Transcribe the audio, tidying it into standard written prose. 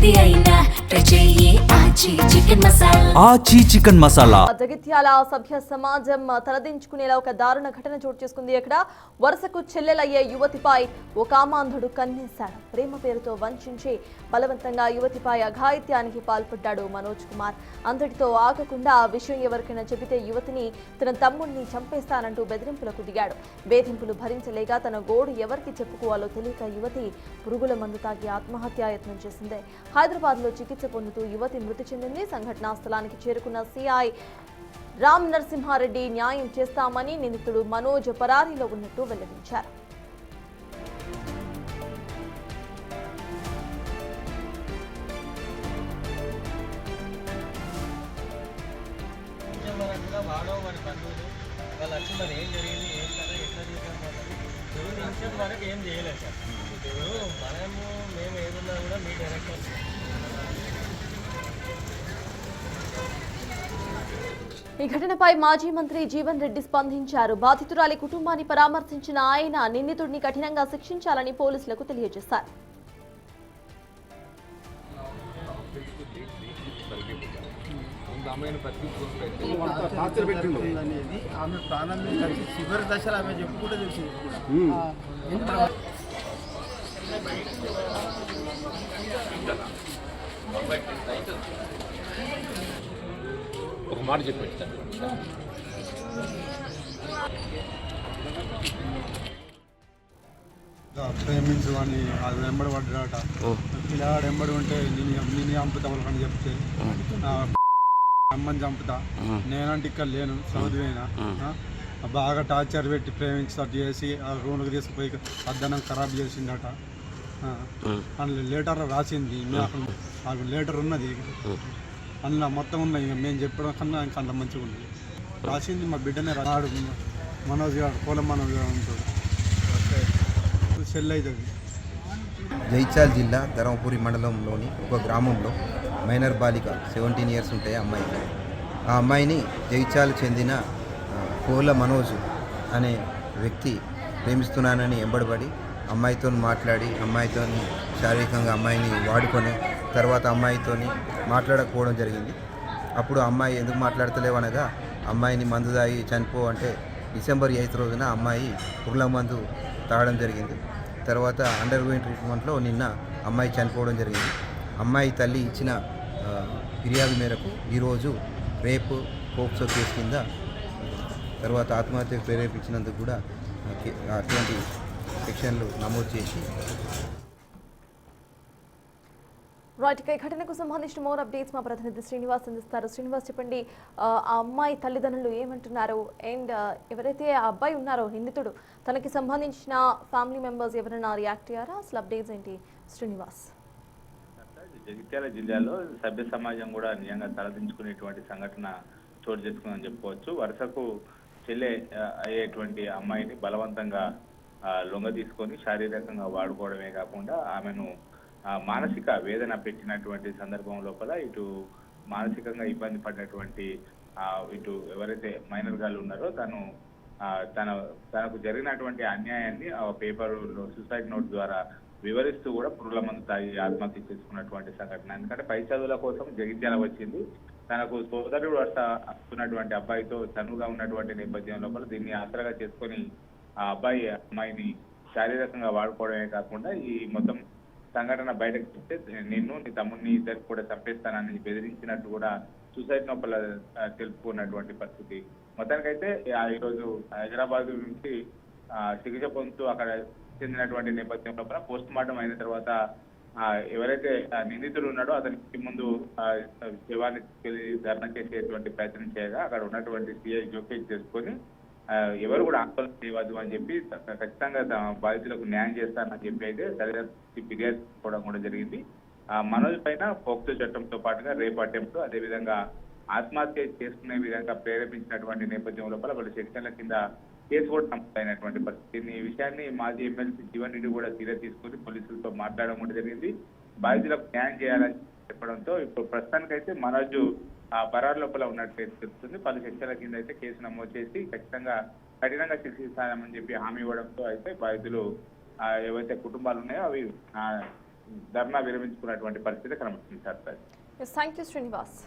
ఏది అయినా ట్రై చెయ్యి ఆచి చికెన్ మసాలా. ఆచి చికెన్ మసాలా. జగిత్యాల సభ్య సమాజం తలదించుకునేలా ఒక దారుణ ఘటన చోటు చేసుకుంది. అక్కడ వరుసకు చెల్లెలయ్యే యువతిపై ఒక కామాంధుడు కన్నేశాడు. ప్రేమ పేరుతో వంచి బలవంతంగా యువతిపై అఘాయిత్యానికి పాల్పడ్డాడు మనోజ్ కుమార్. అంతటితో ఆగకుండా ఆ విషయం ఎవరికైనా చెబితే యువతిని తన తమ్ముడిని చంపేస్తానంటూ బెదిరింపులకు దిగాడు. వేధింపులు భరించలేక తన గోడు ఎవరికి చెప్పుకోవాలో తెలియక యువతి పురుగుల మందు తాగి ఆత్మహత్యాయత్నం చేసింది. హైదరాబాద్ లో చికిత్స పొందుతూ యువతి మృతి చెందింది. సంఘటనా స్థలానికి చేరుకున్న సిఐ రామ్ నరసింహారెడ్డి న్యాయం చేస్తామని నిందితుడు మనోజ్ పరారీలో ఉన్నట్టు వెల్లడించారు. ఏం చేయలేదు సార్. మేము ఏదున్నా కూడా మీ డైరెక్టర్ ఈ ఘటనపై మాజీ మంత్రి జీవన్ రెడ్డి స్పందించారు. బాధితురాలి కుటుంబాన్ని పరామర్శించిన ఆయన నిందితుడిని కఠినంగా శిక్షించాలని పోలీసులకు తెలియజేశారు. ఆమె ప్రాణం చివరి దశలో ఆమె చెప్పుకుంటే తెలిసింది. ఒక మాట చెప్పేస్తాను. ప్రేమించు అని అది వెంబడి పడ్డాట. పిల్లగాడు వెంబడి ఉంటే నేను చంపుతా అని చెప్తే అమ్మని చంపుతా నేనంటే ఇక్కడ లేను చదువుయినా బాగా టార్చర్ పెట్టి ప్రేమించినట్టు చేసి ఆ రూమ్కి తీసుకుపోయి అద్దనం ఖరాబ్ చేసిందట. అందులో లేటర్ రాసింది, నాకు లేటర్ ఉన్నది అందులో మొత్తం ఉన్నాయి. మేము చెప్పడం కన్నా ఇంకా అంత మంచిగా ఉంది రాసింది. మా బిడ్డనే రాడు మనోజ్ గారు, కోలం మనోజ్ గారు ఉంటాడు. సెల్ అవుతుంది. జైత్యాల జిల్లా ధర్మపురి మండలంలోని ఒక గ్రామంలో మైనర్ బాలిక 17 ఇయర్స్ ఉంటాయి అమ్మాయి. ఆ అమ్మాయిని జైత్యాల చెందిన కోల మనోజ్ అనే వ్యక్తి ప్రేమిస్తున్నానని ఎంబడబడి అమ్మాయితో మాట్లాడి అమ్మాయితో శారీరకంగా అమ్మాయిని వాడుకొని తర్వాత అమ్మాయితో మాట్లాడకపోవడం జరిగింది. అప్పుడు అమ్మాయి ఎందుకు మాట్లాడతలేవు అనగా అమ్మాయిని మందు తాగి చనిపో అంటే డిసెంబర్ 8 రోజున అమ్మాయి పురుగుల మందు తాగడం జరిగింది. తర్వాత అండర్ గోయింగ్ ట్రీట్మెంట్లో నిన్న అమ్మాయి చనిపోవడం జరిగింది. అమ్మాయి తల్లి ఇచ్చిన ఫిర్యాదు మేరకు ఈరోజు రేపు పోక్సో కేసు కింద తర్వాత ఆత్మహత్యకు ప్రేరేపించినందుకు కూడా అటువంటి సెక్షన్లు నమోదు చేసి ఈ ఘటనకు సంబంధించిన మోర్ అప్డేట్స్ మా ప్రతినిధి శ్రీనివాస్ అందిస్తారు. శ్రీనివాస్, చెప్పండి, ఆ అమ్మాయి తల్లిదండ్రులు ఏమంటున్నారు అండ్ ఎవరైతే ఆ అబ్బాయి ఉన్నారో నిందితుడు తనకి సంబంధించిన ఫ్యామిలీ మెంబర్స్ ఎవరైనా రియాక్ట్ అయ్యారా? అసలు అప్డేట్స్ ఏంటి శ్రీనివాస్? జగిత్యాల జిల్లాలో సభ్య సమాజం కూడా నిజంగా తలదించుకునేటువంటి సంఘటన చోటు చేసుకుందని చెప్పుకోవచ్చు. వరుసకు చెల్లె అయ్యేటువంటి అమ్మాయిని బలవంతంగా లొంగ తీసుకొని శారీరకంగా వాడుకోవడమే కాకుండా ఆమెను మానసిక వేదన పెట్టినటువంటి సందర్భం లోపల ఇటు మానసికంగా ఇబ్బంది పడినటువంటి ఇటు ఎవరైతే మైనర్ గాళ్ళు ఉన్నారో తనకు జరిగినటువంటి అన్యాయాన్ని ఆ పేపర్లో సూసైడ్ నోట్ ద్వారా వివరిస్తూ కూడా పురుగుల మందు తాగి ఆత్మహత్య చేసుకున్నటువంటి సంఘటన. ఎందుకంటే పై చదువుల కోసం జగిత్యాల వచ్చింది. తనకు సోదరుడు వస్తున్నటువంటి అబ్బాయితో చనువుగా ఉన్నటువంటి నేపథ్యం లోపల దీన్ని ఆసరాగా చేసుకొని ఆ అమ్మాయిని శారీరకంగా వాడుకోవడమే కాకుండా ఈ మొత్తం సంఘటన బయటకు చెప్తే నిన్ను నీ తమ్ముడిని ఇద్దరికి కూడా చంపేస్తానని బెదిరించినట్టు కూడా సూసైడ్ నోపల తెలుపుకున్నటువంటి పరిస్థితి. మొత్తానికైతే ఈరోజు హైదరాబాద్ నుంచి చికిత్స పొందుతూ అక్కడ చెందినటువంటి నేపథ్యం లోపల పోస్ట్ మార్టం అయిన తర్వాత ఎవరైతే నిందితుడు ఉన్నాడో అతనికి ముందు శవాన్ని ధర్నా చేసేటువంటి ప్రయత్నం చేయగా అక్కడ ఉన్నటువంటి సిఐ జోక్యం చేసుకొని ఎవరు కూడా ఆందోళన చేయవద్దు అని చెప్పి ఖచ్చితంగా బాధితులకు న్యాయం చేస్తానని చెప్పి అయితే దర్యాప్తు ఫిర్యాదు చేసుకోవడం కూడా జరిగింది. మనోజ్ పైన పోక్సో చట్టంతో పాటుగా రేప్ అటెంప్ట్ అదేవిధంగా ఆత్మహత్య చేసుకునే విధంగా ప్రేరేపించినటువంటి నేపథ్యం లోపల వాళ్ళ సెక్షన్ల కింద కేసు కూడా నమోదైనటువంటి పరిస్థితి. ఈ విషయాన్ని మాజీ ఎమ్మెల్సీ జీవన్ రెడ్డి కూడా సీరియస్ తీసుకుని పోలీసులతో మాట్లాడడం కూడా జరిగింది. బాధితులకు న్యాయం చేయాలని చెప్పడంతో ఇప్పుడు ప్రస్తుతానికైతే మనోజ్ పరారు లోపల ఉన్నట్టు తెలుస్తుంది. పలు సెక్షన్ల కింద అయితే కేసు నమోదు చేసి ఖచ్చితంగా కఠినంగా శిక్షిస్తామని చెప్పి హామీ ఇవ్వడంతో అయితే బాధితులు ఏవైతే కుటుంబాలు ఉన్నాయో అవి ధర్నా విరమించుకున్నటువంటి పరిస్థితి కనబడుతుంది సార్. Thank you Srinivas.